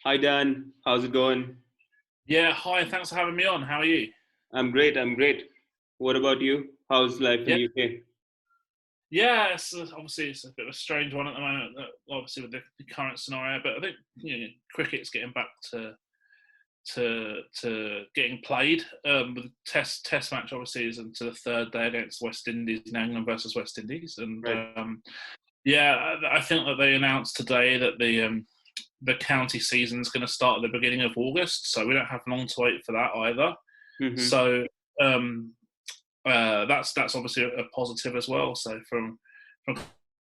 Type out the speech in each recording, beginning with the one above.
Hi Dan, how's it going? Yeah, hi, thanks for having me on. How are you? I'm great, I'm great. What about you? How's life in Yeah, UK? yeah. Obviously it's a bit of a strange one at the moment, obviously with the current scenario. But I think cricket's getting back to getting played. With the test match obviously is into the third day against West Indies, England versus West Indies, and Right. yeah, I think that they announced today that the county season is going to start at the beginning of August, so we don't have long to wait for that either. Mm-hmm. So um, that's obviously a positive as well. So from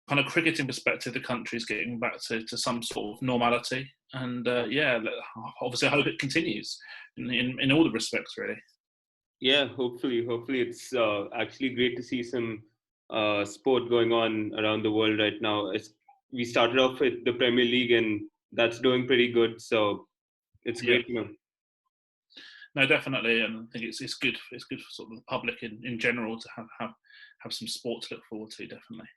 kind of cricketing perspective, the country's getting back to some sort of normality, and yeah, obviously I hope it continues in all the respects, really. Yeah, hopefully it's actually great to see some sport going on around the world right now. We started off with the Premier League and that's doing pretty good, so it's Yeah, great to know. no, definitely, and I think it's good. It's good for sort of the public in general to have some sport to look forward to. Definitely.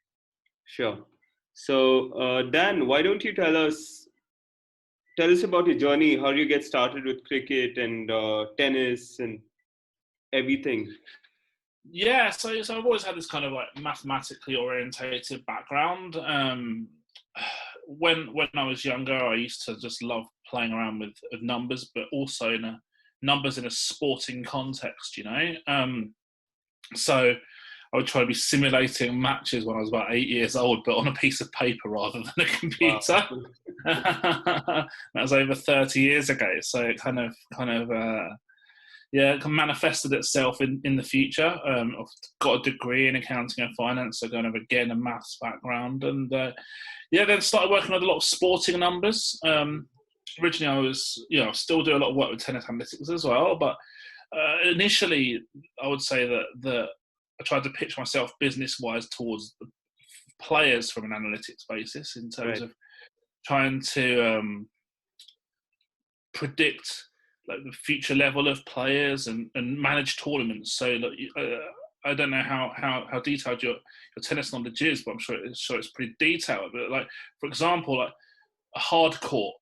Sure. So Dan, why don't you tell us about your journey, how you get started with cricket and tennis and everything. Yeah, so I've always had this kind of like mathematically orientated background. When I was younger, I used to just love playing around with numbers, but also numbers in a sporting context, So I would try to be simulating matches when I was about 8 years old, but on a piece of paper rather than a Wow. computer. That was over 30 years ago, so it yeah, it manifested itself in the future. I've got a degree in accounting and finance, so kind of again a maths background, and yeah, then started working with a lot of sporting numbers. Originally, I was still do a lot of work with tennis analytics as well, but initially, I would say that I tried to pitch myself business wise towards the players from an analytics basis in terms Right. of trying to predict like the future level of players and manage tournaments. So I don't know how detailed your tennis knowledge is, but I'm sure it's pretty detailed. But like for example, like a hard court.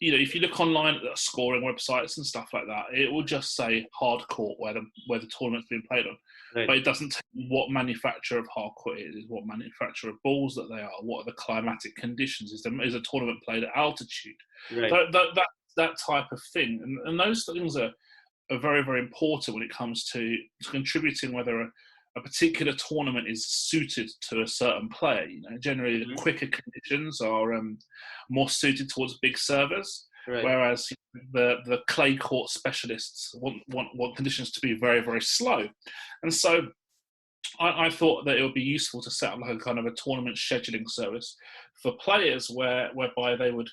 If you look online at scoring websites and stuff like that, it will just say hard court where the tournament's being played on, Right. but it doesn't tell you what manufacturer of hard court it is, what manufacturer of balls that they are, what are the climatic conditions, is a tournament played at altitude, Right. that type of thing, and those things are very, very important when it comes to contributing whether a particular tournament is suited to a certain player. Generally the Mhm. quicker conditions are more suited towards big servers, Right. whereas the clay court specialists want conditions to be very, very slow. And so I thought that it would be useful to set up like a kind of a tournament scheduling service for players whereby they would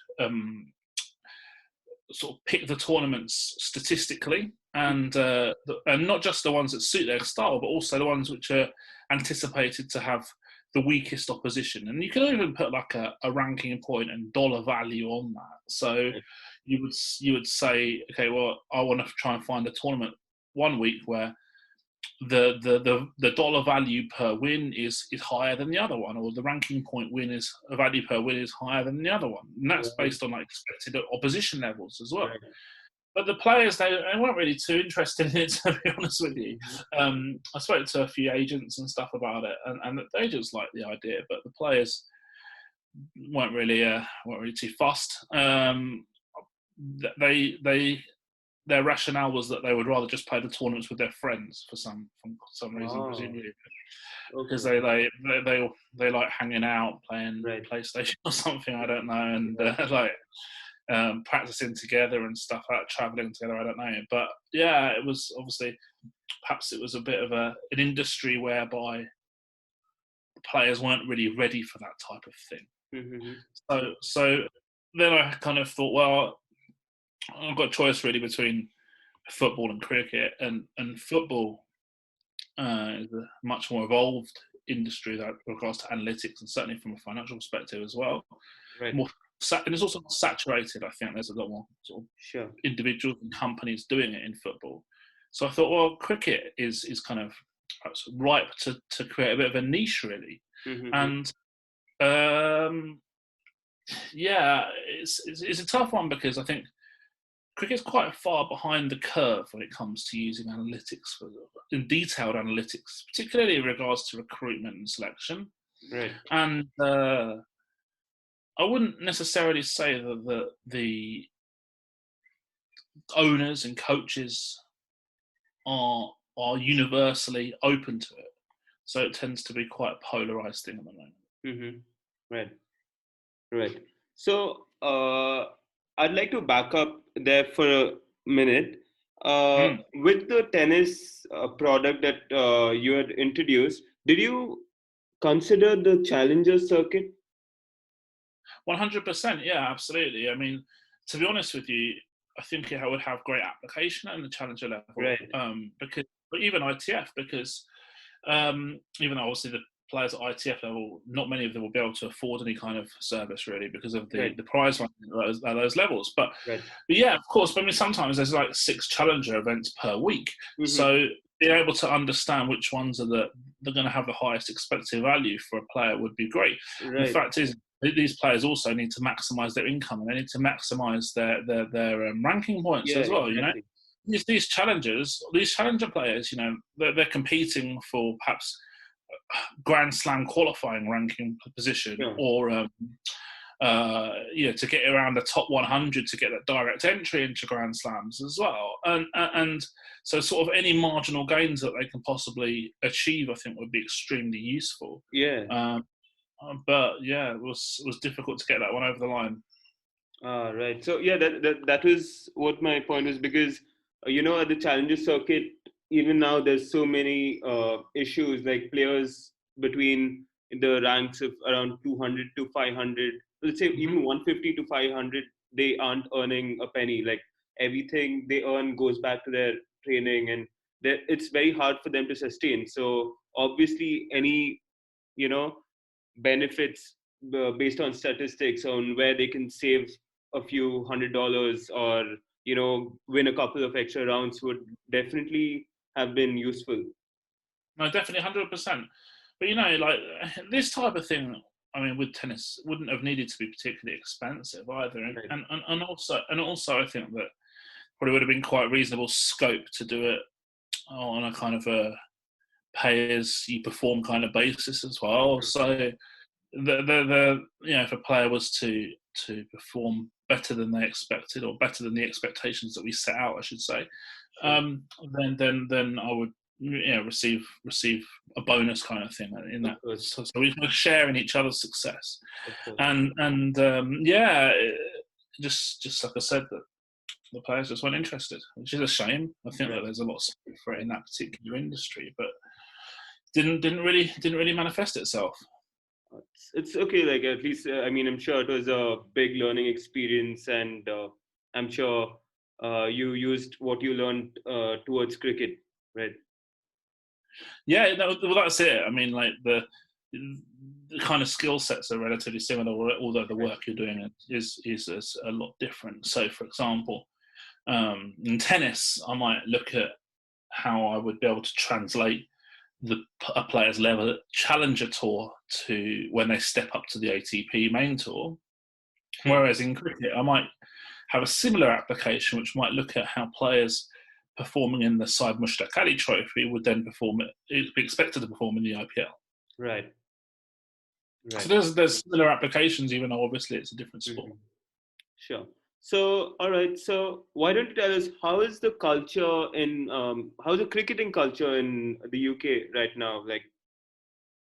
sort of pick the tournaments statistically, and not just the ones that suit their style, but also the ones which are anticipated to have the weakest opposition. And you can even put like a ranking point and dollar value on that. So Right. you would say, okay, well, I want to try and find a tournament one week where the dollar value per win is higher than the other one, or the ranking point win is a value per win is higher than the other one, and that's Right. based on like expected opposition levels as well. Right. But the players, they weren't really too interested in it, to be honest with you. Mhm. I spoke to a few agents and stuff about it, and the agents liked the idea, but the players weren't really too fussed. They their rationale was that they would rather just play the tournaments with their friends for some reason, Oh, presumably because okay. they like hanging out, playing Right. PlayStation or something. I don't know, and like practicing together and stuff, like traveling together. I don't know, but yeah, it was obviously perhaps it was a bit of an industry whereby the players weren't really ready for that type of thing. Mm-hmm. So then I kind of thought, well, I've got a choice really between football and cricket, and football is a much more evolved industry that regards to analytics, and certainly from a financial perspective as well. Right. More and it's also saturated. I think there's a lot more sort of Sure. individuals and companies doing it in football. So I thought, well, cricket is kind of ripe to create a bit of a niche, really. Mm-hmm. And um, Yeah, it's a tough one because I think cricket's quite far behind the curve when it comes to using analytics in detailed analytics, particularly in regards to recruitment and selection. Right. And I wouldn't necessarily say that the owners and coaches are universally open to it. So it tends to be quite a polarized thing at the moment. Mm-hmm. Right. So I'd like to back up there for a minute. With the tennis product that you had introduced, did you consider the challenger circuit? 100%, yeah, absolutely. I mean, to be honest with you, I think it would have great application at the challenger level. Right. Because, but even ITF, because even though obviously the players at ITF level, not many of them will be able to afford any kind of service really because of the prize money at those levels. But yeah, of course. But I mean, sometimes there's like 6 challenger events per week, so being able to understand which ones are they're going to have the highest expected value for a player would be great. The fact is, these players also need to maximise their income and they need to maximise their ranking points as well. Exactly. You know, these challenger players, you know, they're competing for perhaps Grand Slam qualifying ranking position, or to get around the top 100 to get that direct entry into Grand Slams as well, and so sort of any marginal gains that they can possibly achieve, I think, would be extremely useful. But yeah, it was difficult to get that one over the line. Right. So yeah, that was what my point was, because you know, at the challenger circuit, even now there's so many issues, like players between the ranks of around 200 to 500, let's say even 150 to 500, they aren't earning a penny. Like everything they earn goes back to their training, and it's very hard for them to sustain. So obviously any, you know, benefits based on statistics on where they can save a few $100 or, you know, win a couple of extra rounds would definitely have been useful. No, definitely 100%. But you know, like this type of thing, I mean, with tennis, wouldn't have needed to be particularly expensive either, and also I think that probably would have been quite reasonable scope to do it on a kind of a pay as you perform kind of basis as well. So the you know, if a player was to perform better than they expected, or better than the expectations that we set out, I should say, then I would, you know, receive a bonus kind of thing in that. So we can share in each other's success, and just like I said, that the players just weren't interested, which is a shame. I think that there's a lot of scope for it in that particular industry, but didn't really manifest itself. It's okay. Like, at least, I mean, I'm sure it was a big learning experience, and I'm sure you used what you learned towards cricket, right? Yeah, no, well, that's it. I mean, like the kind of skill sets are relatively similar, although the work you're doing is a lot different. So, for example, in tennis, I might look at how I would be able to translate a player's level at Challenger Tour to when they step up to the ATP main tour. Whereas in cricket, I might have a similar application, which might look at how players performing in the Syed Mushtaq Ali Trophy would then be expected to perform in the IPL. Right. So there's similar applications, even though obviously it's a different sport. Sure. So, all right. So, why don't you tell us, how is the culture how's the cricketing culture in the UK right now? Like,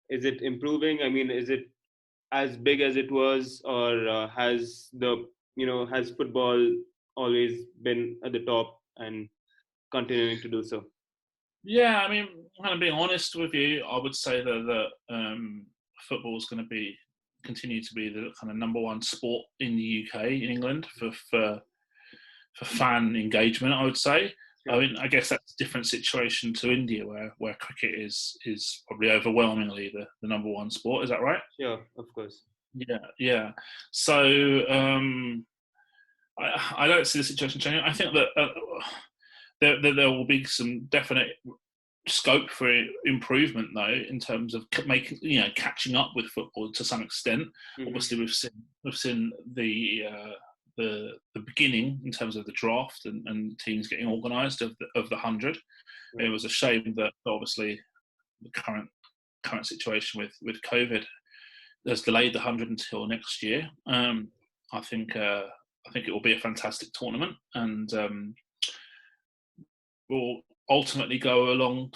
is it improving? I mean, is it as big as it was, or has football always been at the top and continuing to do so? Yeah, I mean, kind of being honest with you, I would say that football is going to continue to be the kind of number one sport in the UK, in England, for fan engagement, I would say. I mean, I guess that's a different situation to India, where cricket is probably overwhelmingly the number one sport. Is that right? Yeah, of course. Yeah. So I don't see the situation changing. I think that there will be some definite scope for improvement though, in terms of catching up with football to some extent. Mm-hmm. Obviously, we've seen the beginning in terms of the draft and teams getting organised of the 100. Right. It was a shame that obviously the current situation with COVID has delayed the 100 until next year. I think it will be a fantastic tournament, and will ultimately go on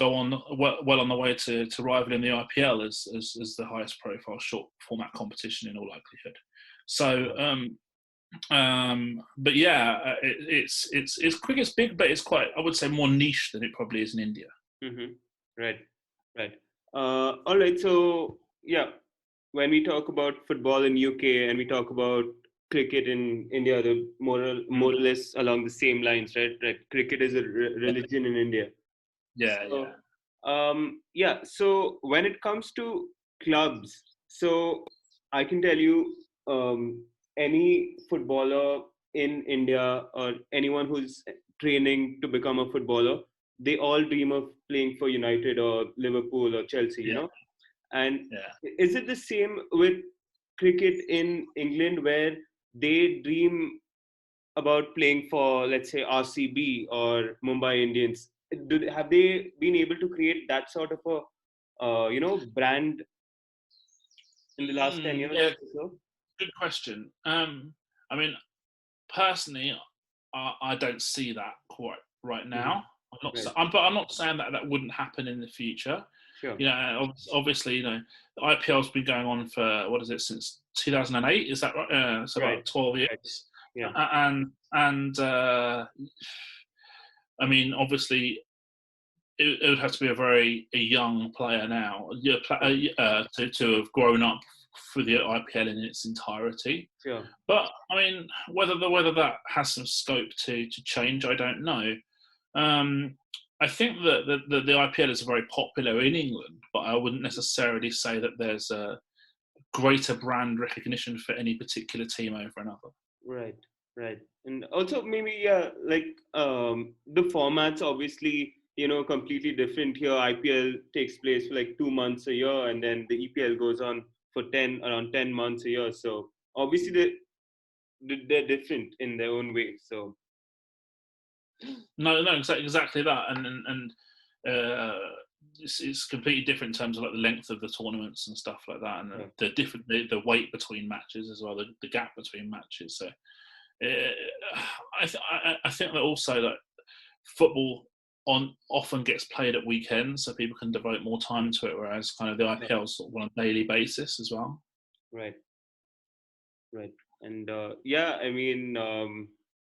well on the way to rivaling the IPL as the highest profile short format competition in all likelihood. So, but yeah, it's cricket's big, but it's quite, I would say, more niche than it probably is in India. Mm-hmm. Right. All right. So yeah, when we talk about football in UK and we talk about cricket in India, they're more or less along the same lines, right? Cricket is a religion in India. So when it comes to clubs, so I can tell you, any footballer in India or anyone who's training to become a footballer, they all dream of playing for United or Liverpool or Chelsea, you know? And is it the same with cricket in England, where they dream about playing for, let's say, RCB or Mumbai Indians? Have they been able to create that sort of a, brand in the last 10 years? Yeah, so? Good question. I mean, personally, I don't see that quite right now. I'm not saying that wouldn't happen in the future. Sure. Obviously, the IPL's been going on for, what is it, since 2008? Is that right? So about 12 years. Right. Yeah. And I mean, obviously, it would have to be a young player now to have grown up for the IPL in its entirety. Sure. But I mean, whether that has some scope to change, I don't know. I think that the IPL is very popular in England, but I wouldn't necessarily say that there's a greater brand recognition for any particular team over another. Right. And also maybe the formats obviously, completely different here. IPL takes place for like 2 months a year, and then the EPL goes on for around 10 months a year. So obviously they're different in their own way. So no, exactly that, and it's completely different in terms of like the length of the tournaments and stuff like that, and the weight between matches as well, the gap between matches. So I think that also that football often gets played at weekends, so people can devote more time to it, whereas kind of the IPL is sort of on a daily basis as well. Right. And I mean,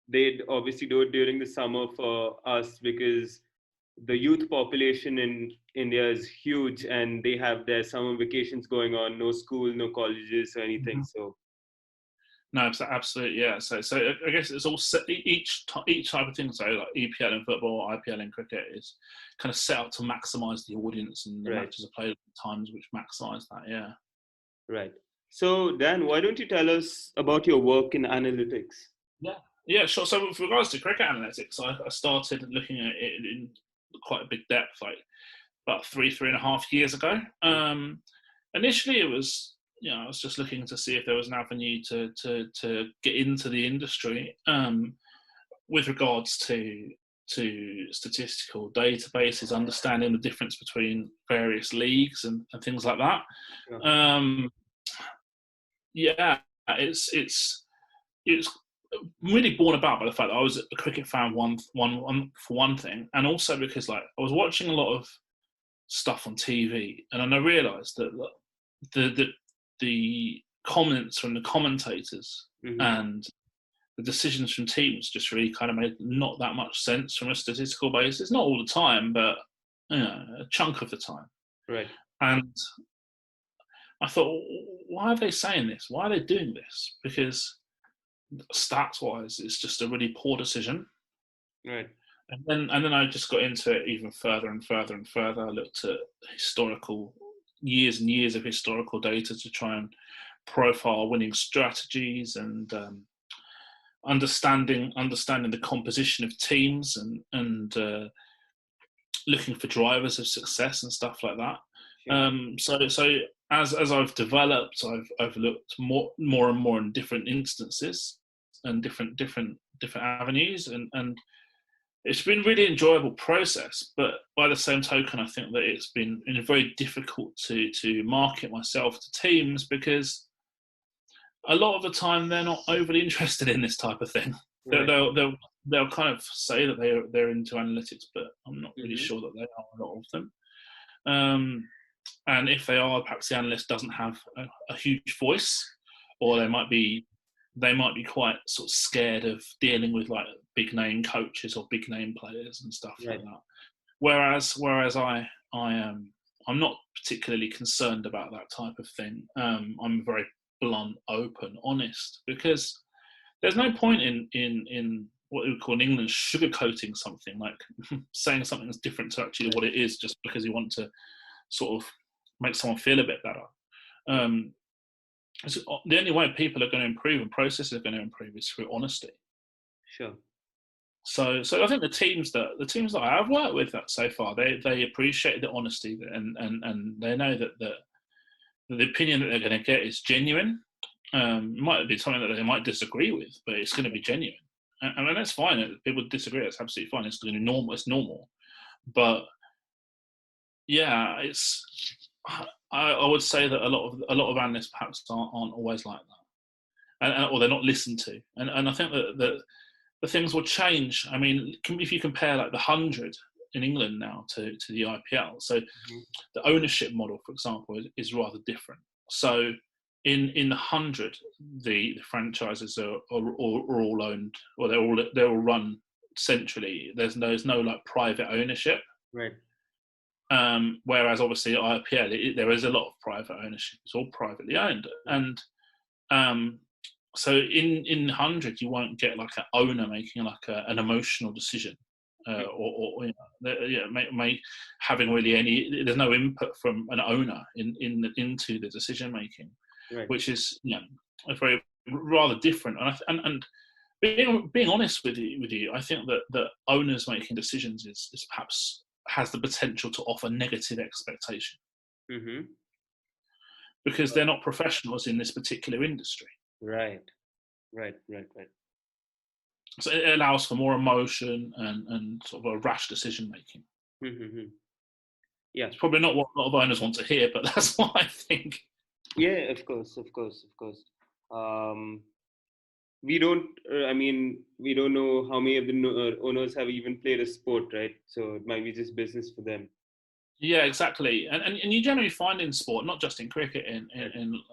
they'd obviously do it during the summer for us because the youth population in India is huge, and they have their summer vacations going on, no school, no colleges or anything. Mm-hmm. So no, absolutely, yeah. So I guess it's all set, each type of thing. So like EPL in football, IPL in cricket is kind of set up to maximise the audience, and the matches are played at times which maximise that. Yeah. Right. So Dan, why don't you tell us about your work in analytics? Yeah, sure. So with regards to cricket analytics, I started looking at it in quite a big depth, like about 3.5 years ago. Initially, it was, I was just looking to see if there was an avenue to get into the industry with regards to statistical databases, understanding the difference between various leagues and things like that. Yeah. It's really born about by the fact that I was a cricket fan for one thing, and also because like I was watching a lot of stuff on TV, and then I realised that the comments from the commentators and the decisions from teams just really kind of made not that much sense from a statistical basis. Not all the time, but a chunk of the time. Right. And I thought, why are they saying this? Why are they doing this? Because stats-wise, it's just a really poor decision. Right. And then I just got into it even further and further and further. I looked at years and years of historical data to try and profile winning strategies and understanding the composition of teams and looking for drivers of success and stuff like that. Sure. So as I've developed, I've looked more and more in different instances and different avenues, and it's been a really enjoyable process. But by the same token, I think that it's been very difficult to market myself to teams, because a lot of the time they're not overly interested in this type of thing. Right. They'll kind of say that they're into analytics, but I'm not really sure that they are, a lot of them. And if they are, perhaps the analyst doesn't have a huge voice, or they might be quite sort of scared of dealing with like big name coaches or big name players and stuff like that. Whereas I'm not particularly concerned about that type of thing. I'm very blunt, open, honest, because there's no point in what we would call in England sugarcoating something, like saying something that's different to actually what it is, just because you want to sort of make someone feel a bit better. So the only way people are going to improve and processes are going to improve is through honesty. Sure. So I think the teams that I have worked with so far, they appreciate the honesty, and they know that the opinion that they're going to get is genuine. It might be something that they might disagree with, but it's going to be genuine. I mean, that's fine. If people disagree, that's absolutely fine. It's normal. It's normal. But yeah, I would say that a lot of analysts perhaps aren't always like that, or they're not listened to. And I think that the things will change. I mean, if you compare like the 100 in England now to the IPL, so the ownership model, for example, is rather different. So in the 100, the franchises are all owned, or they're all run centrally. There's no like private ownership. Right. Whereas obviously IPL, there is a lot of private ownership. It's all privately owned, and so in 100 you won't get like an owner making like an emotional decision, or having really any. There's no input from an owner into the decision making, right. Which is a very rather different. And being honest with you, I think that owners making decisions is perhaps has the potential to offer negative expectation, because they're not professionals in this particular industry. Right. So it allows for more emotion and sort of a rash decision making. Yeah, it's probably not what a lot of owners want to hear, but that's what I think. Yeah, of course. We don't. We don't know how many of the owners have even played a sport, right? So it might be just business for them. Yeah, exactly. And you generally find in sport, not just in cricket, in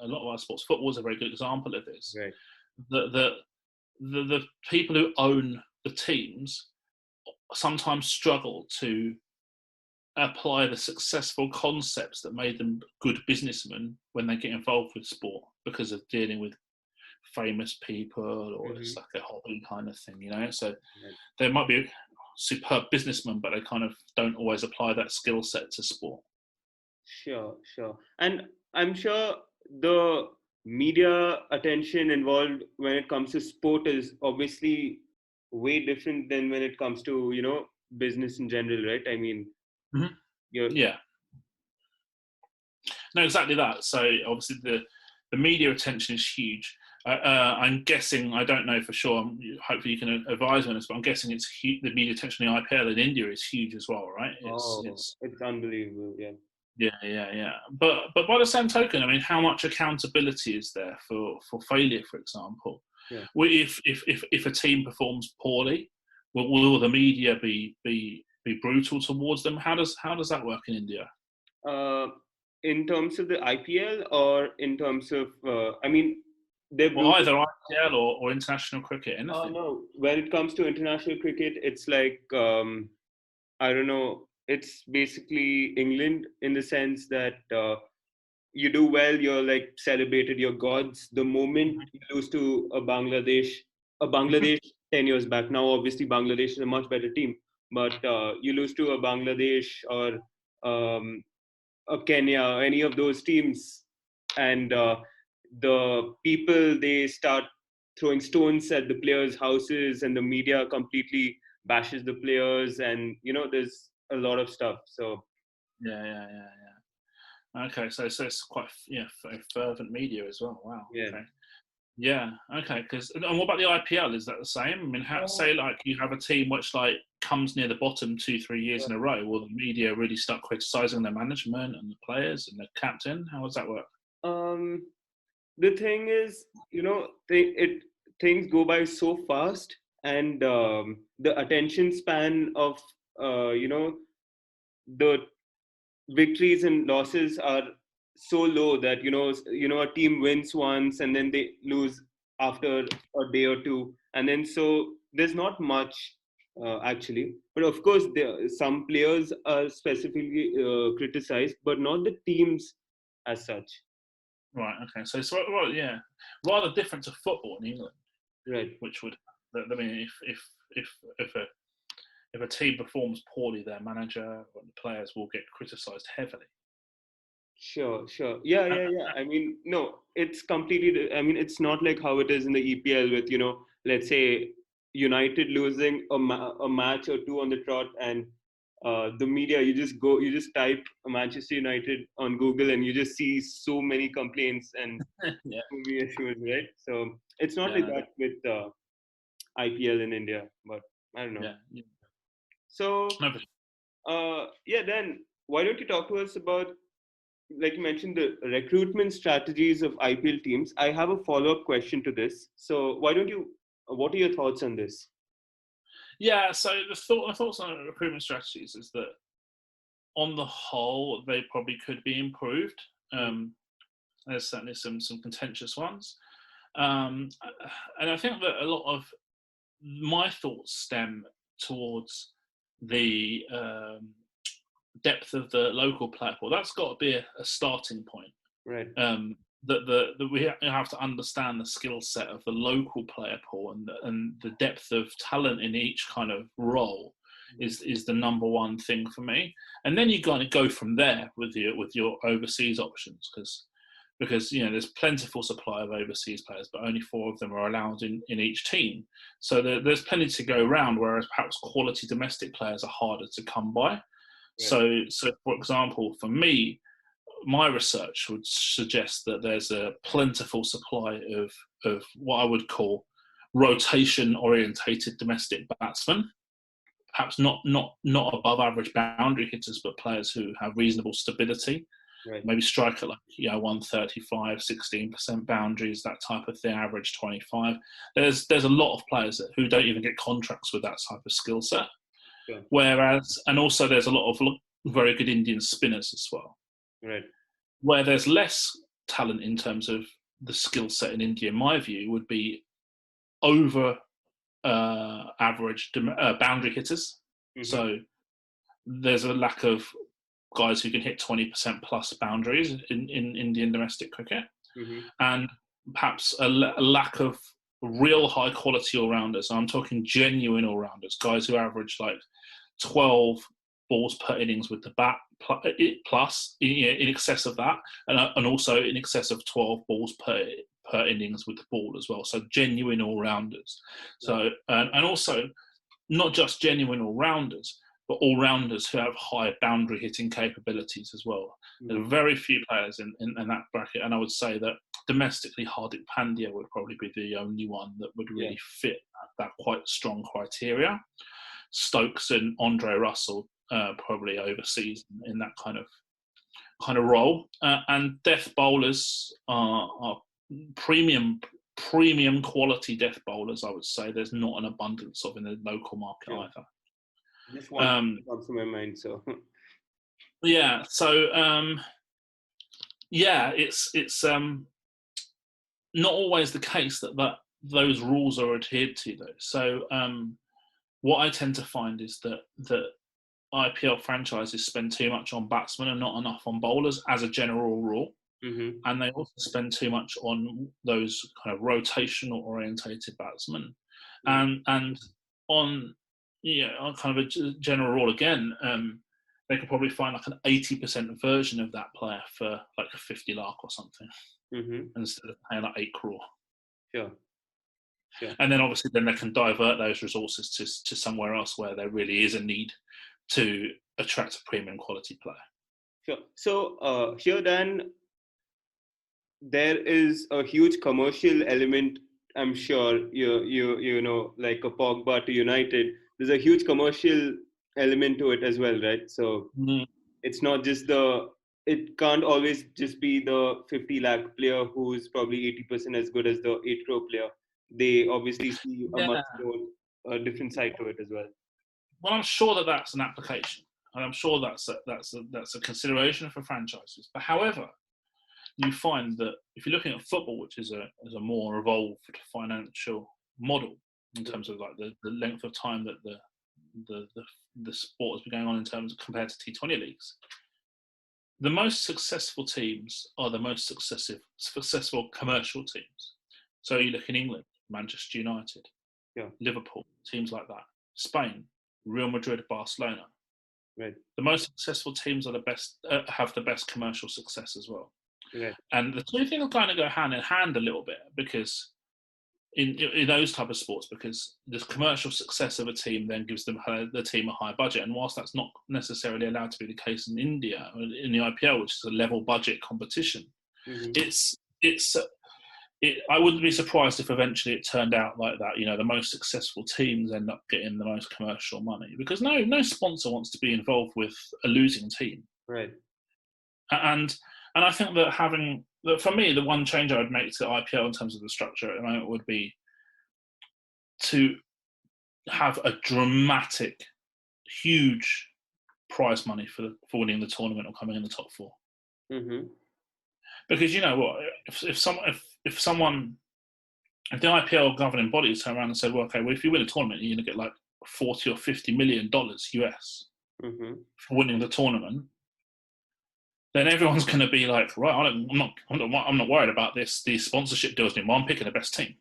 a lot of our sports, football is a very good example of this. Right. The people who own the teams sometimes struggle to apply the successful concepts that made them good businessmen when they get involved with sport, because of dealing with famous people, or it's like a hobby kind of thing, So they might be superb businessmen, but they kind of don't always apply that skill set to sport. Sure. And I'm sure the media attention involved when it comes to sport is obviously way different than when it comes to, business in general, right? I mean, yeah. No, exactly that. So obviously the media attention is huge. I'm guessing, I don't know for sure, hopefully you can advise me on this, but I'm guessing it's huge, the media attention in IPL in India is huge as well, right? It's unbelievable, yeah. Yeah. But by the same token, I mean, how much accountability is there for failure, for example? Yeah. If a team performs poorly, will the media be brutal towards them? How does that work in India? In terms of the IPL, or in terms of, either IPL or international cricket, anything. No, when it comes to international cricket, it's like, I don't know, it's basically England, in the sense that you do well, you're like celebrated, your gods. The moment you lose to a Bangladesh 10 years back, now obviously Bangladesh is a much better team, but you lose to a Bangladesh or a Kenya, any of those teams, and the people, they start throwing stones at the players' houses, and the media completely bashes the players, and there's a lot of stuff. So Yeah. Okay, so it's quite fervent media as well. Wow. yeah. Okay. Yeah. Okay. And what about the IPL? Is that the same? I mean, say like you have a team which like comes near the bottom 2-3 years in a row. Will the media really start criticising their management and the players and the captain? How does that work? The thing is, things go by so fast, and the attention span of the victories and losses are so low that a team wins once and then they lose after a day or two, and then so there's not much actually. But of course, some players are specifically criticized, but not the teams as such. Right. Okay. So it's yeah, rather different to football in England, Right. which would, I mean, if a team performs poorly, their manager and the players will get criticised heavily. Sure. Yeah. I mean, no, it's completely. I mean, it's not like how it is in the EPL with, let's say United losing a match or two on the trot, and the media, you just type Manchester United on Google, and you just see so many complaints and Yeah. so many issues, right? So it's not like that with IPL in India, but I don't know. Yeah. So, then why don't you talk to us about, like you mentioned, the recruitment strategies of IPL teams? I have a follow-up question to this. So what are your thoughts on this? Yeah, so the thoughts on recruitment strategies is that on the whole, they probably could be improved. There's certainly some contentious ones. And I think that a lot of my thoughts stem towards the depth of the local player pool. That's got to be a starting point. Right. That we have to understand the skill set of the local player pool, and the depth of talent in each kind of role is the number one thing for me. And then you got to go from there with your overseas options, because there's plentiful supply of overseas players, but only 4 of them are allowed in each team. So there's plenty to go around, whereas perhaps quality domestic players are harder to come by. Yeah. So for example, for me, my research would suggest that there's a plentiful supply of what I would call rotation-orientated domestic batsmen. Perhaps not above average boundary hitters, but players who have reasonable stability. Right. Maybe strike at 135, 16% boundaries, that type of thing, average 25. There's a lot of players who don't even get contracts with that type of skill set. Yeah. Whereas, and also there's a lot of very good Indian spinners as well. Right. Where there's less talent in terms of the skill set in India, in my view, would be over average boundary hitters. Mm-hmm. So there's a lack of guys who can hit 20% plus boundaries in Indian domestic cricket. Mm-hmm. And perhaps a lack of real high quality all-rounders. I'm talking genuine all-rounders, guys who average 12 balls per innings with the bat, plus in excess of that, and also in excess of 12 balls per innings with the ball as well. So genuine all-rounders. So and also not just genuine all-rounders, but all-rounders who have high boundary hitting capabilities as well. There are very few players in that bracket, and I would say that domestically Hardik Pandya would probably be the only one that would really fit that quite strong criteria. Stokes and Andre Russell probably overseas in that kind of role. And death bowlers are premium quality death bowlers, I would say. There's not an abundance of in the local market either. Just one comes to my mind. So it's not always the case that those rules are adhered to, though. So what I tend to find is that IPL franchises spend too much on batsmen and not enough on bowlers as a general rule. Mm-hmm. And they also spend too much on those kind of rotational orientated batsmen. Mm-hmm. And on on kind of a general rule again, they could probably find an 80% version of that player for a 50 lakh or something, mm-hmm. instead of paying 8 crore. Sure. And then obviously they can divert those resources to somewhere else where there really is a need to attract a premium quality player. Sure. So here then, there is a huge commercial element. I'm sure you know, like a Pogba to United. There's a huge commercial element to it as well, right? So it's not just it can't always just be the 50 lakh player who's probably 80% as good as the 8 crore player. They obviously see a much more different side to it as well. Well, I'm sure that that's an application, and I'm sure that's a consideration for franchises. But however, you find that if you're looking at football, which is a more evolved financial model in terms of like the length of time that the sport has been going on in terms of compared to T20 leagues, the most successful teams are the most successful commercial teams. So you look in England, Manchester United, Liverpool, teams like that, Spain, Real Madrid, Barcelona. Right. The most successful teams are the best, have the best commercial success as well. Right. And the two things kind of go hand in hand a little bit, because in those type of sports, because the commercial success of a team then gives them the team a high budget. And whilst that's not necessarily allowed to be the case in India, in the IPL, which is a level budget competition, I wouldn't be surprised if eventually it turned out like that. You know, the most successful teams end up getting the most commercial money, because no sponsor wants to be involved with a losing team. Right. And I think that for me, the one change I would make to IPL in terms of the structure at the moment would be to have a dramatic, huge prize money for winning the tournament or coming in the top 4. Mm-hmm. Because you know what, if the IPL governing bodies turn around and said, well, okay, well, if you win a tournament, you're going to get like $40 or $50 million US for winning the tournament, then everyone's going to be like, right, I'm not worried about these sponsorship deals anymore. I'm picking the best team.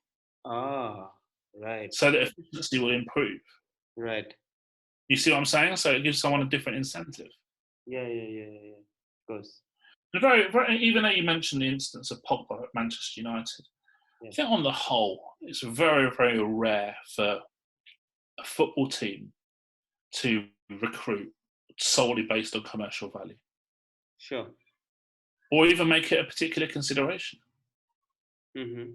Ah, right. So that efficiency will improve. Right. You see what I'm saying? So it gives someone a different incentive. Yeah. Of course. Even though you mentioned the instance of Pogba at Manchester United, yeah. I think on the whole, it's very, very rare for a football team to recruit solely based on commercial value. Sure. Or even make it a particular consideration. Mm-hmm.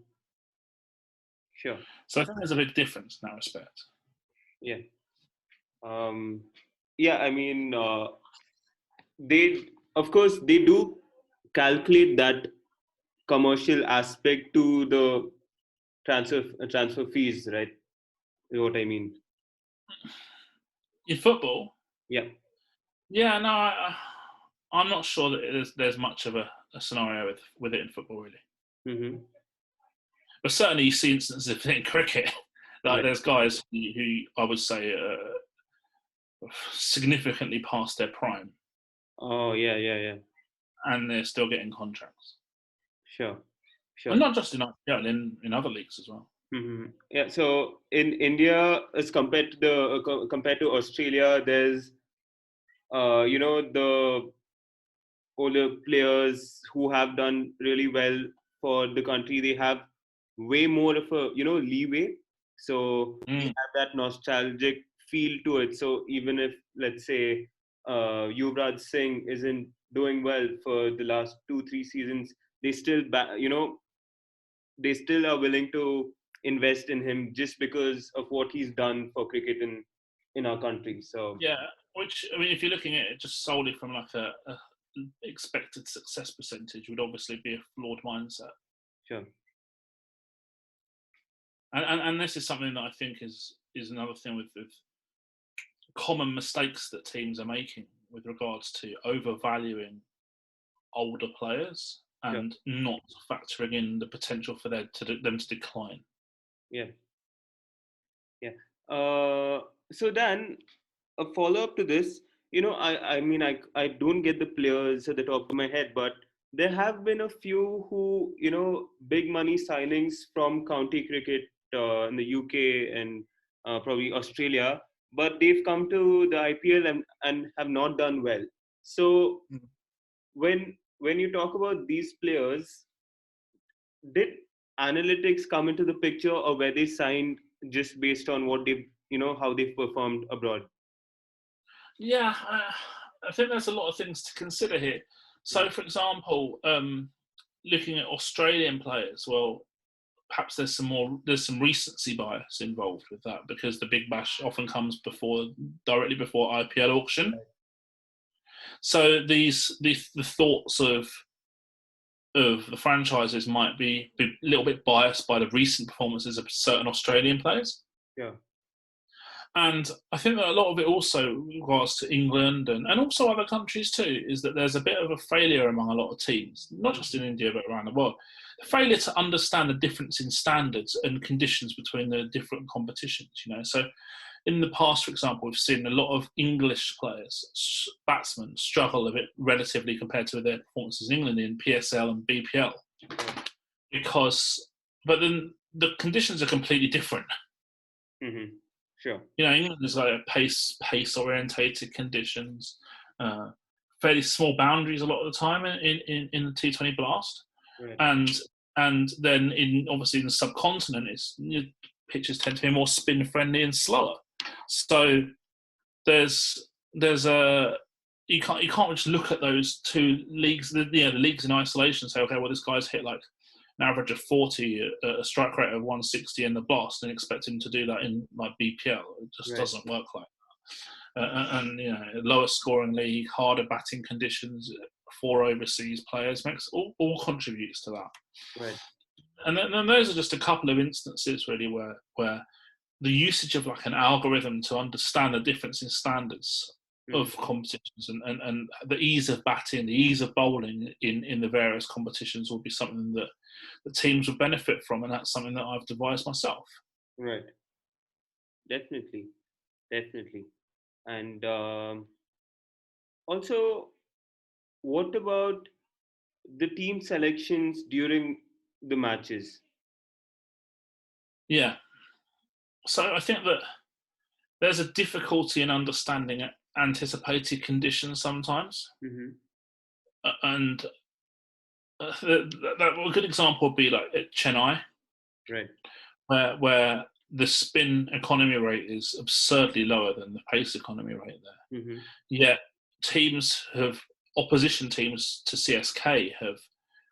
Sure. So I think there's a big difference in that respect. Yeah. Yeah, I mean, they do calculate that commercial aspect to the transfer fees, right? Is what I mean. In football? Yeah. Yeah, no, I'm not sure that there's much of a scenario with it in football, really. Mm-hmm. But certainly you see instances of it in cricket. Like there's guys who I would say significantly past their prime. Oh, yeah. And they're still getting contracts. Sure. And not just in IPL, in other leagues as well. Mm-hmm. Yeah. So in India, as compared to Australia, there's the older players who have done really well for the country. They have way more of a leeway. So they have that nostalgic feel to it. So even if, let's say, Yuvraj Singh isn't doing well for the last 2-3 seasons, they still they still are willing to invest in him just because of what he's done for cricket in our country. So yeah, which, I mean, if you're looking at it just solely from like a expected success percentage, would obviously be a flawed mindset. Sure. And this is something that I think is another thing with common mistakes that teams are making with regards to overvaluing older players and not factoring in the potential for them to decline. Yeah. So Dan, a follow-up to this, I mean, I don't get the players at the top of my head, but there have been a few who, big money signings from county cricket in the UK and probably Australia, but they've come to the IPL and have not done well. So when you talk about these players, did analytics come into the picture, or were they signed just based on what they've, how they've performed abroad? Yeah, I think there's a lot of things to consider here. So, for example, looking at Australian players, well, perhaps there's some recency bias involved with that, because the Big Bash often comes directly before IPL auction. So the thoughts of the franchises might be a little bit biased by the recent performances of certain Australian players. Yeah. And I think that a lot of it also regards to England and also other countries too, is that there's a bit of a failure among a lot of teams, not just in India but around the world, the failure to understand the difference in standards and conditions between the different competitions. So in the past, for example, we've seen a lot of English players, batsmen, struggle a bit relatively compared to their performances in England in PSL and BPL, but then the conditions are completely different. Mm-hmm. Sure. England is like pace orientated conditions, fairly small boundaries a lot of the time in the T20 Blast, right. and then obviously in the subcontinent, pitches tend to be more spin friendly and slower. So there's a you can't just look at those two leagues, the leagues in isolation and say, okay, well, this guy's hit like an average of 40, a strike rate of 160 in the Blast, and expect him to do that in like BPL. It just doesn't work like that. And lower scoring league, harder batting conditions for overseas players makes all contributes to that. Right. And then those are just a couple of instances really where the usage of like an algorithm to understand the difference in standards of competitions and the ease of batting, the ease of bowling in the various competitions will be something that the teams would benefit from, and that's something that I've devised myself. Right. Definitely. And also, what about the team selections during the matches? Yeah. So I think that there's a difficulty in understanding anticipated conditions sometimes. Mm-hmm. And a good example would be like at Chennai, right, where the spin economy rate is absurdly lower than the pace economy rate there. Mm-hmm. Yet opposition teams to CSK have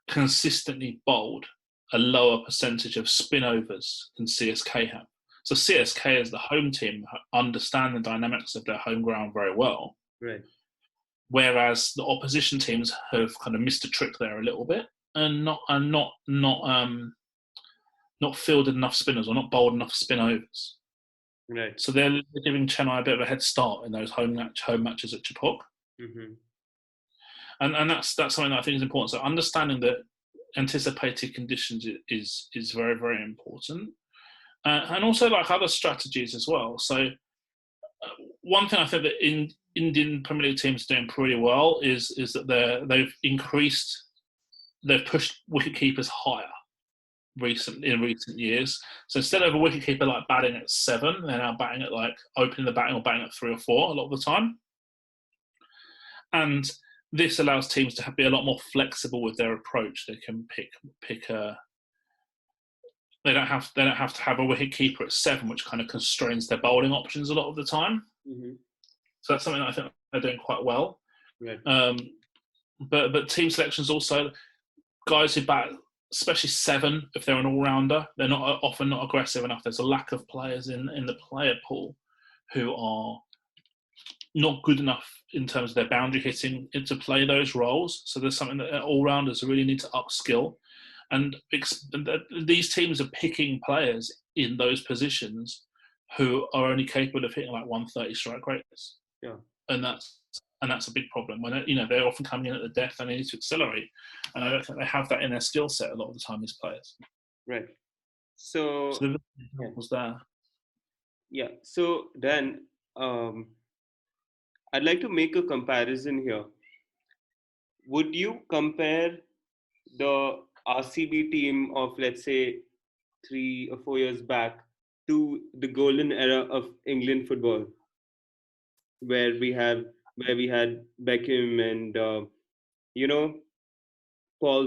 consistently bowled a lower percentage of spin overs than CSK have. So CSK as the home team understand the dynamics of their home ground very well. Right. Whereas the opposition teams have kind of missed a trick there a little bit and not fielded enough spinners or not bowled enough spin overs. Right. So they're giving Chennai a bit of a head start in those home matches at Chipok. Mm-hmm. And that's something that I think is important. So understanding that anticipated conditions is very, very important. And also like other strategies as well. So one thing I think that Indian Premier League teams are doing pretty well is that they've pushed wicket keepers higher in recent years. So instead of a wicket keeper like batting at 7, they're now batting at like opening the batting or batting at 3 or 4 a lot of the time. And this allows teams to be a lot more flexible with their approach. They can pick a. They don't have to have a wicket keeper at 7, which kind of constrains their bowling options a lot of the time. Mm-hmm. So that's something that I think they're doing quite well. Right. But team selections also, guys who bat, especially 7, if they're an all-rounder, they're often not aggressive enough. There's a lack of players in the player pool who are not good enough in terms of their boundary hitting to play those roles. So there's something that all-rounders really need to upskill. And these teams are picking players in those positions who are only capable of hitting like 130 strike rates. Yeah. And that's a big problem. When they're often coming in at the death and they need to accelerate. And I don't think they have that in their skill set a lot of the time, these players. Right. So the was there. Yeah. So Dan, I'd like to make a comparison here. Would you compare the RCB team of, let's say, 3 or 4 years back to the golden era of England football, where we had Beckham and Paul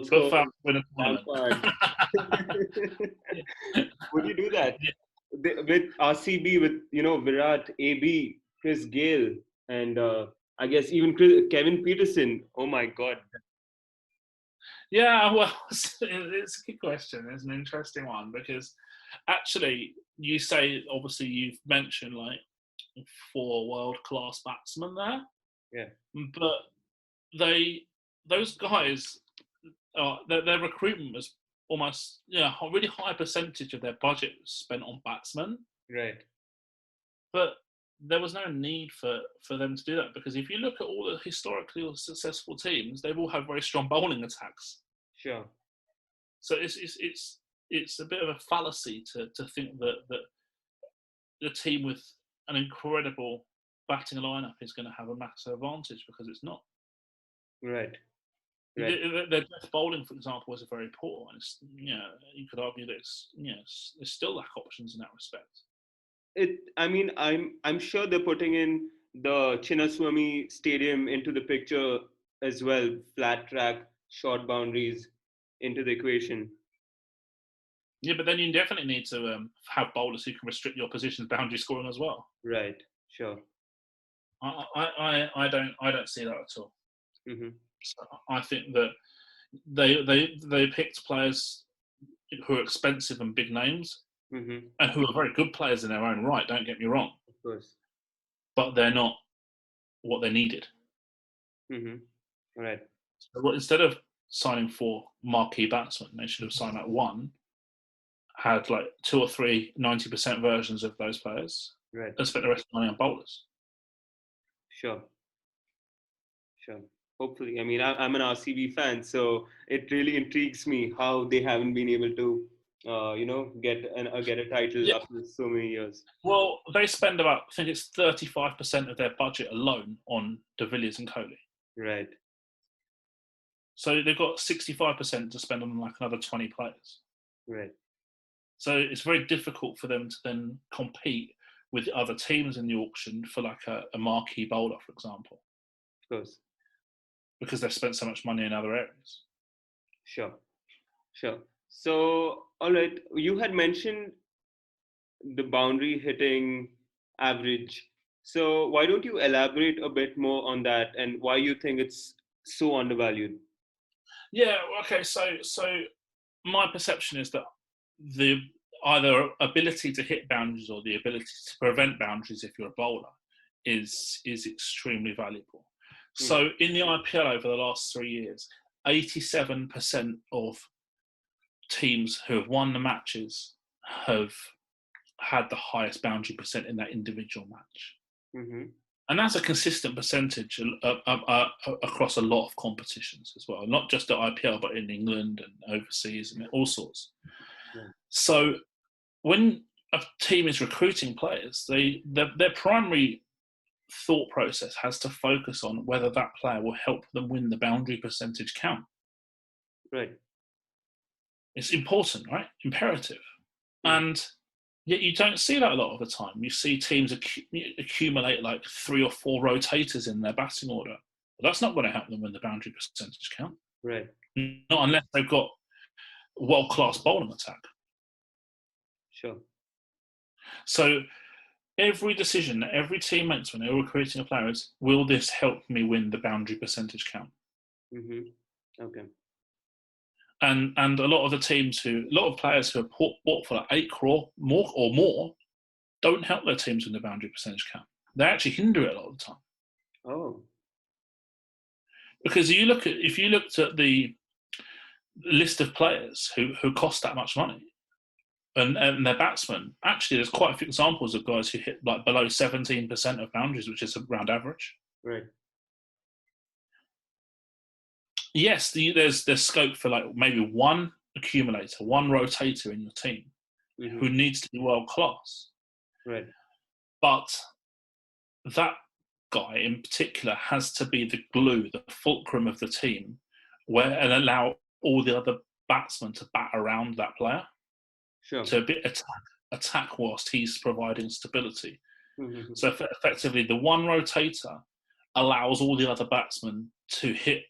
Scholes, Would you do that with RCB with Virat, AB, Chris Gale? and I guess even Kevin Peterson. Oh my God. Yeah, well, it's a good question. It's an interesting one because actually, you say obviously you've mentioned like 4 world-class batsmen there, Yeah. but those guys, their recruitment was almost a really high percentage of their budget was spent on batsmen. Right. But there was no need for them to do that because if you look at all the historically successful teams, they've all had very strong bowling attacks. Sure. So it's a bit of a fallacy to think that the team with an incredible batting lineup is going to have a massive advantage because it's not. Right. Right. Their death bowling, for example, was very poor, and you could argue that there's still lack options in that respect. I mean, I'm sure they're putting in the Chinnaswamy Stadium into the picture as well. Flat track, short boundaries into the equation. Yeah, but then you definitely need to have bowlers who can restrict your position's boundary scoring as well. Right. Sure. I don't see that at all. Mm-hmm. So I think that they picked players who are expensive and big names, Mm-hmm. and who are very good players in their own right. Don't get me wrong, Of course. but they're not what they needed. Mm-hmm. Right. So instead of signing 4 marquee batsmen, they should have signed like 1, had like 2 or 3 90% versions of those players, Right. and spent the rest of the money on bowlers. Sure. Sure. Hopefully. I mean, I'm an RCB fan, so it really intrigues me how they haven't been able to, get a title Yeah. after so many years. Well, they spend about, I think it's 35% of their budget alone on De Villiers and Kohli. Right. So they've got 65% to spend on like another 20 players. Right. So it's very difficult for them to then compete with other teams in the auction for like a marquee bowler, for example, Of course. because they've spent so much money in other areas. Sure. Sure. So, all right, you had mentioned the boundary hitting average. So, why don't you elaborate a bit more on that and why you think it's so undervalued? Yeah, okay, so my perception is that the either ability to hit boundaries or the ability to prevent boundaries if you're a bowler is extremely valuable. So in the IPL over the last 3 years, 87% of teams who have won the matches have had the highest boundary percent in that individual match. Mm-hmm. And that's a consistent percentage across a lot of competitions as well, not just at IPL, but in England and overseas and all sorts. Yeah. So when a team is recruiting players, their primary thought process has to focus on whether that player will help them win the boundary percentage count. Right. It's important, right? Imperative. And yet you don't see that a lot of the time. You see teams accumulate like 3 or 4 rotators in their batting order. But that's not going to help them win the boundary percentage count. Right. Not unless they've got a world-class bowling attack. Sure. So every decision that every team makes when they're recruiting a player is, will this help me win the boundary percentage count? Mm-hmm. Okay. And a lot of players who are bought for like 8 crore or more don't help their teams win the boundary percentage count. They actually hinder it a lot of the time. Oh. Because if you looked at the list of players who cost that much money and their batsmen, actually there's quite a few examples of guys who hit like below 17% of boundaries, which is around average. Right. Yes, there's scope for like maybe one accumulator, one rotator in your team who needs to be world class. Right. But that guy in particular has to be the glue, the fulcrum of the team, and allow all the other batsmen to bat around that player. Sure. To attack whilst he's providing stability. Mm-hmm. So effectively, the one rotator allows all the other batsmen to hit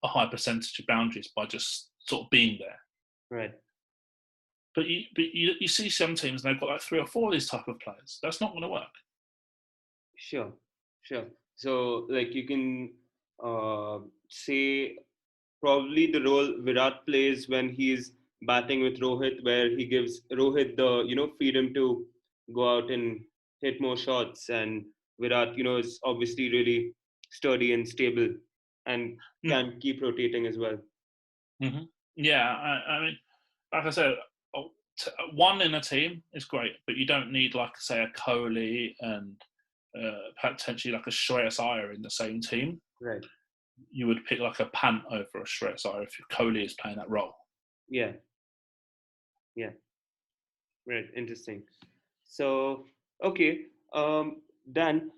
a high percentage of boundaries by just sort of being there. Right. But you see some teams, and they've got like 3 or 4 of these type of players. That's not going to work. Sure. So like you can say probably the role Virat plays when he's batting with Rohit, where he gives Rohit the freedom to go out and hit more shots, and Virat is obviously really sturdy and stable and can keep rotating as well. Mm-hmm. Yeah, I mean, like I said, one in a team is great, but you don't need, like, say, a Kohli and potentially like a Shreyas Iyer in the same team. Right. You would pick like a Pant over a Shreyas Iyer if Kohli is playing that role. Yeah. Yeah. Right. Interesting. So, okay, Dan,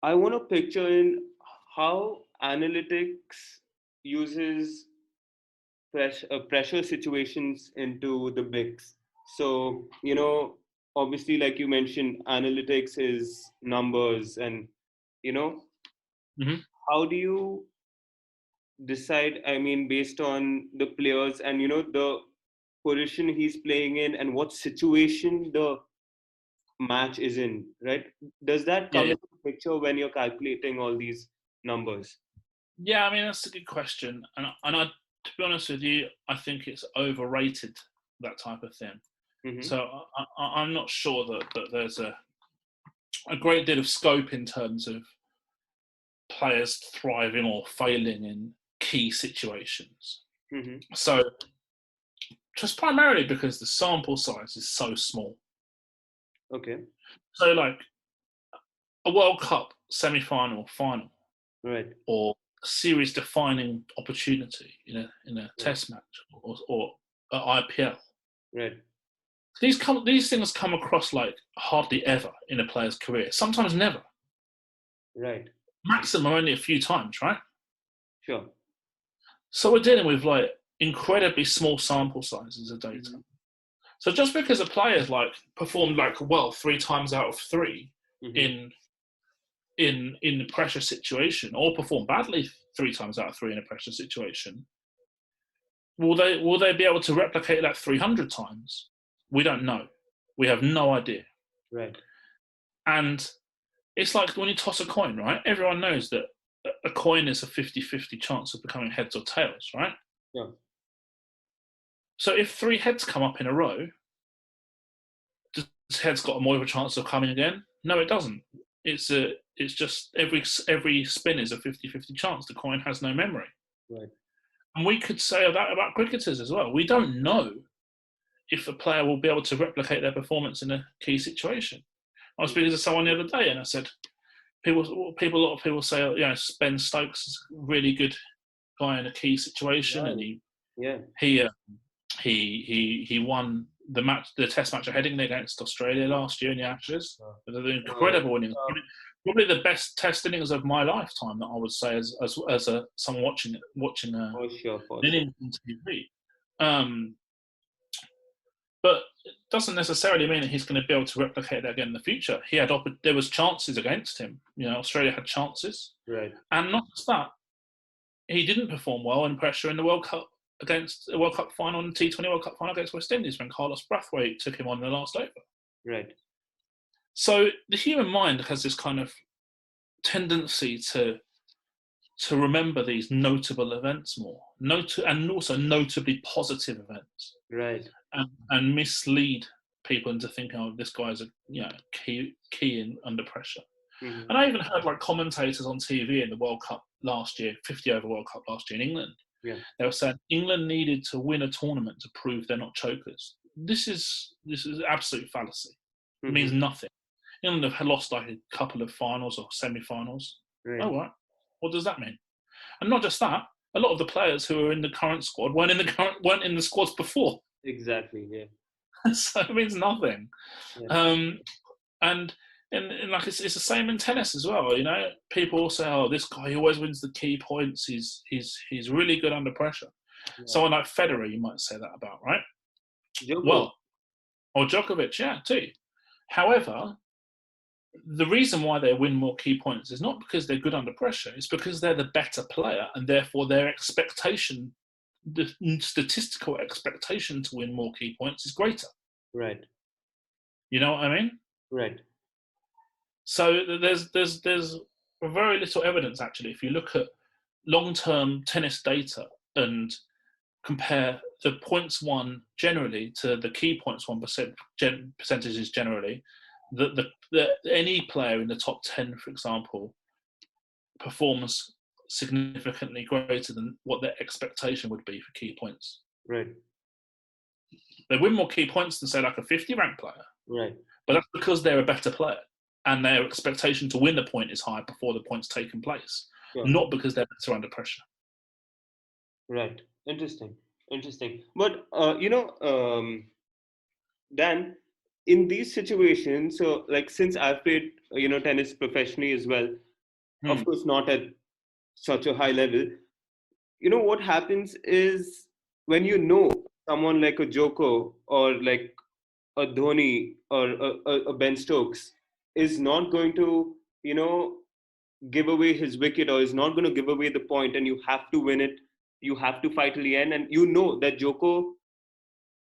I want to picture in how analytics uses pressure situations into the mix. So, obviously, like you mentioned, analytics is numbers, and you know, Mm-hmm. how do you decide? I mean, based on the players and the position he's playing in and what situation the match is in, right? Does that Yeah, come yeah. into the picture when you're calculating all these numbers? Yeah, I mean, that's a good question, and to be honest with you, I think it's overrated, that type of thing. Mm-hmm. So I'm not sure that there's a great deal of scope in terms of players thriving or failing in key situations. Mm-hmm. So just primarily because the sample size is so small. Okay. So like a World Cup semi-final, final, Right. or a series-defining opportunity in a Right. Test match or IPL. Right. These things come across like hardly ever in a player's career. Sometimes never. Right. Maximum only a few times, right? Sure. So we're dealing with like incredibly small sample sizes of data. Mm-hmm. So just because a player's like performed like well 3 times out of 3 Mm-hmm. in the pressure situation, or performed badly 3 times out of 3 in a pressure situation, will they be able to replicate that 300 times? We don't know. We have no idea. Right. And it's like when you toss a coin, right? Everyone knows that a coin is a 50-50 chance of becoming heads or tails, right? Yeah. So if 3 heads come up in a row, does heads got more of a chance of coming again? No, it doesn't. It's just every spin is a 50-50 chance. The coin has no memory. Right. And we could say that about cricketers as well. We don't know if a player will be able to replicate their performance in a key situation. I was speaking to someone the other day, and I said, a lot of people say, Ben Stokes is a really good guy in a key situation, Right. and Yeah. he won the Test match at Headingley against Australia last year in the Ashes. It was an incredible innings. Probably the best Test innings of my lifetime, that I would say, as someone watching For sure. For an sure. innings on TV. But it doesn't necessarily mean that he's going to be able to replicate that again in the future. There was chances against him. Australia had chances, Right. and not just that, he didn't perform well in pressure in the World Cup final and T20 World Cup final against West Indies when Carlos Brathwaite took him on in the last over. Right. So the human mind has this kind of tendency to remember these notable events more, and also notably positive events. Right. And mislead people into thinking, oh, this guy's a key in under pressure. Mm-hmm. And I even heard like commentators on TV in the World Cup last year, 50 over World Cup last year in England. Yeah. They were saying England needed to win a tournament to prove they're not chokers. This is absolute fallacy. It means nothing. England have lost like a couple of finals or semi-finals. Right. Oh, right. What does that mean? And not just that, a lot of the players who are in the current squad weren't in the squads before. Exactly. Yeah. So it means nothing. Yeah. And like it's the same in tennis as well. People say, "Oh, this guy, he always wins the key points. He's really good under pressure." Yeah. Someone like Federer, you might say that about, right? Djokovic. Well, or Djokovic, yeah, too. However, the reason why they win more key points is not because they're good under pressure. It's because they're the better player, and therefore their expectation, the statistical expectation to win more key points, is greater. Right. You know what I mean? Right. So there's very little evidence actually. If you look at long-term tennis data and compare the points won generally to the key points won percentages generally, any player in the top 10, for example, performs significantly greater than what their expectation would be for key points. Right. They win more key points than, say, like a 50 ranked player. Right. But that's because they're a better player and their expectation to win the point is high before the point's taken place, not because they're better under pressure. Right. Interesting. But, Dan, in these situations, so like since I've played, tennis professionally as well, of course not at such a high level, what happens is when someone like a Joko or like a Dhoni or a Ben Stokes is not going to, give away his wicket or is not going to give away the point, and you have to win it, you have to fight till the end, and that Joko,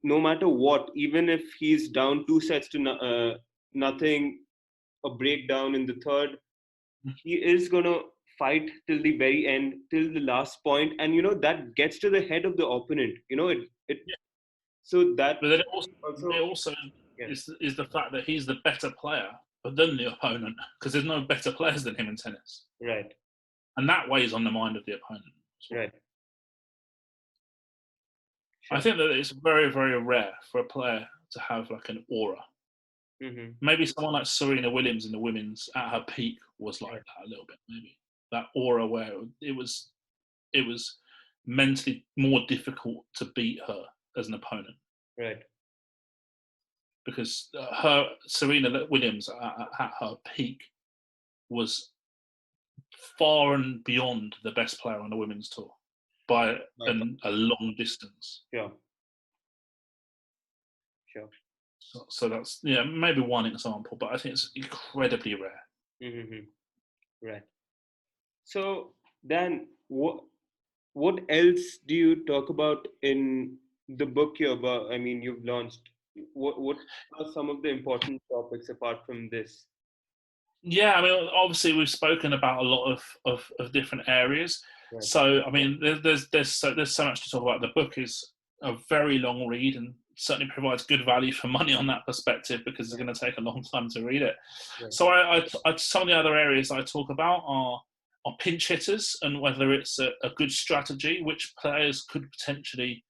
no matter what, even if he's down 2 sets to nothing, a breakdown in the third, he is going to fight till the very end, till the last point, and that gets to the head of the opponent. So that. But then it also is the fact that he's the better player than the opponent, because there's no better players than him in tennis. Right. And that weighs on the mind of the opponent. Right. Sure. I think that it's very, very rare for a player to have like an aura. Mm-hmm. Maybe someone like Serena Williams in the women's at her peak was like that a little bit, maybe. That aura where it was mentally more difficult to beat her as an opponent. Right. Because Serena Williams at her peak was far and beyond the best player on the women's tour by a long distance. Yeah. Sure. So that's maybe one example, but I think it's incredibly rare. Mm-hmm. Right. So Dan, what else do you talk about in the book you've launched? What are some of the important topics apart from this? Yeah, I mean, obviously we've spoken about a lot of different areas. Right. So I mean, there's so much to talk about. The book is a very long read and certainly provides good value for money on that perspective, because it's going to take a long time to read it. Right. So I some of the other areas I talk about are pinch hitters and whether it's a good strategy, which players could potentially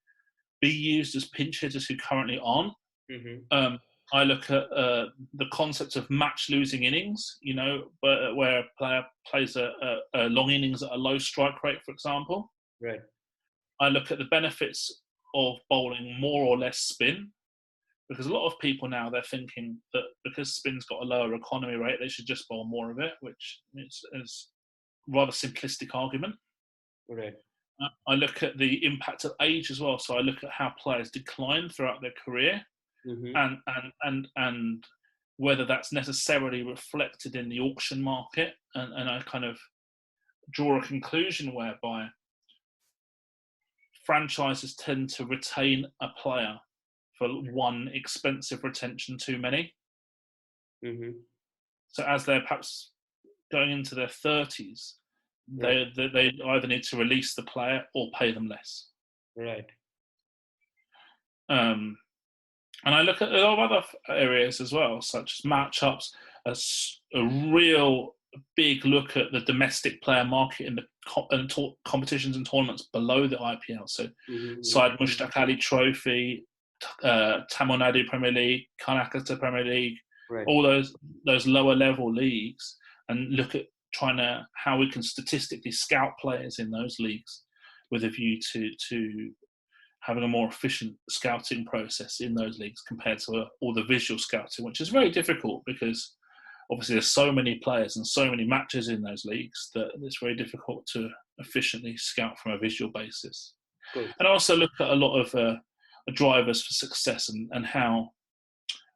be used as pinch hitters who currently aren't. Mm-hmm. I look at the concept of match-losing innings, where a player plays a long innings at a low strike rate, for example. Right. I look at the benefits of bowling more or less spin, because a lot of people now, they're thinking that because spin's got a lower economy rate, they should just bowl more of it, which is a rather simplistic argument. Right. I look at the impact of age as well. So I look at how players decline throughout their career. Mm-hmm. and whether that's necessarily reflected in the auction market, and I kind of draw a conclusion whereby franchises tend to retain a player for one expensive retention too many. Mm-hmm. So as they're perhaps going into their 30s, right, they either need to release the player or pay them less. Right. And I look at a lot of other areas as well, such as matchups, a real big look at the domestic player market in the competitions and tournaments below the IPL. So, Syed Mushtaq Ali Trophy, Tamil Nadu Premier League, Karnataka Premier League, right, all those lower level leagues, and look at how we can statistically scout players in those leagues with a view to having a more efficient scouting process in those leagues compared to all the visual scouting, which is very difficult because obviously there's so many players and so many matches in those leagues that it's very difficult to efficiently scout from a visual basis. Cool. And I also look at a lot of drivers for success and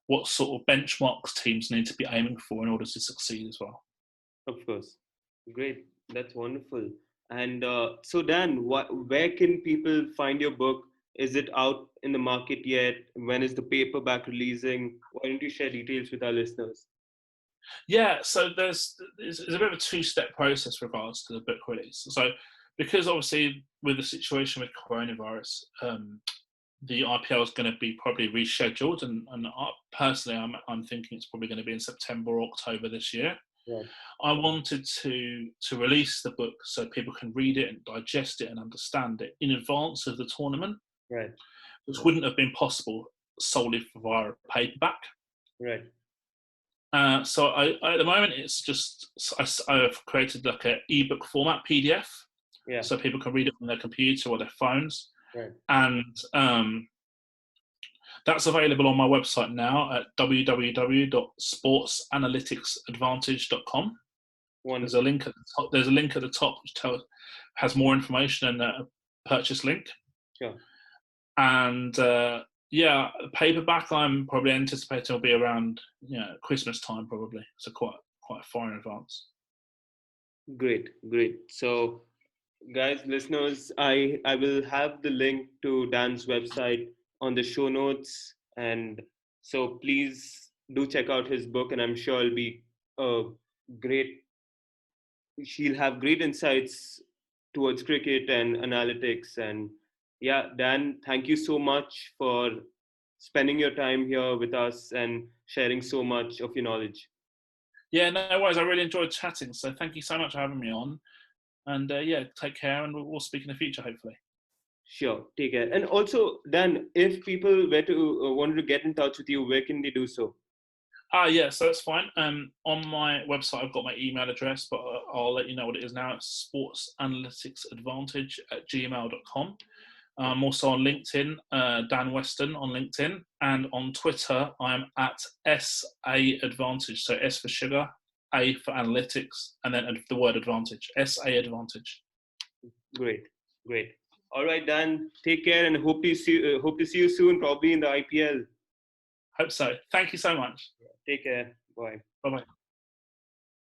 what sort of benchmarks teams need to be aiming for in order to succeed as well. Of course. Great. That's wonderful. And so Dan, where can people find your book? Is it out in the market yet? When is the paperback releasing? Why don't you share details with our listeners? Yeah, so there's a bit of a two-step process regards to the book release. So because obviously with the situation with coronavirus, the IPL is going to be probably rescheduled, and personally, I'm thinking it's probably going to be in September or October this year. Right. I wanted to release the book so people can read it and digest it and understand it in advance of the tournament, Right. which wouldn't have been possible solely via paperback. Right. So I at the moment it's just I've created like an ebook format PDF, Yeah. so people can read it on their computer or their phones. Right. And that's available on my website now at www.sportsanalyticsadvantage.com. There's a link at the top. There's a link at the top which has more information and a purchase link. Sure. And paperback I'm probably anticipating will be around Christmas time probably. So quite far in advance. Great. So, guys, listeners, I will have the link to Dan's website on the show notes, and so please do check out his book, and I'm sure it'll be she'll have great insights towards cricket and analytics. And yeah, Dan, thank you so much for spending your time here with us and sharing so much of your knowledge. Yeah, no worries. I really enjoyed chatting. So thank you so much for having me on. And take care, and we'll speak in the future, hopefully. Sure, take care. And also, Dan, if people were to wanted to get in touch with you, where can they do so? Yeah, so that's fine. On my website, I've got my email address, but I'll let you know what it is now. It's sportsanalyticsadvantage@gmail.com. I'm also on LinkedIn, Dan Weston on LinkedIn, and on Twitter, I'm at SA Advantage. So S for sugar, A for analytics, and then the word advantage, SA Advantage. Great. All right, Dan, take care, and hope to see you soon, probably in the IPL. Hope so. Thank you so much. Take care. Bye. Bye-bye.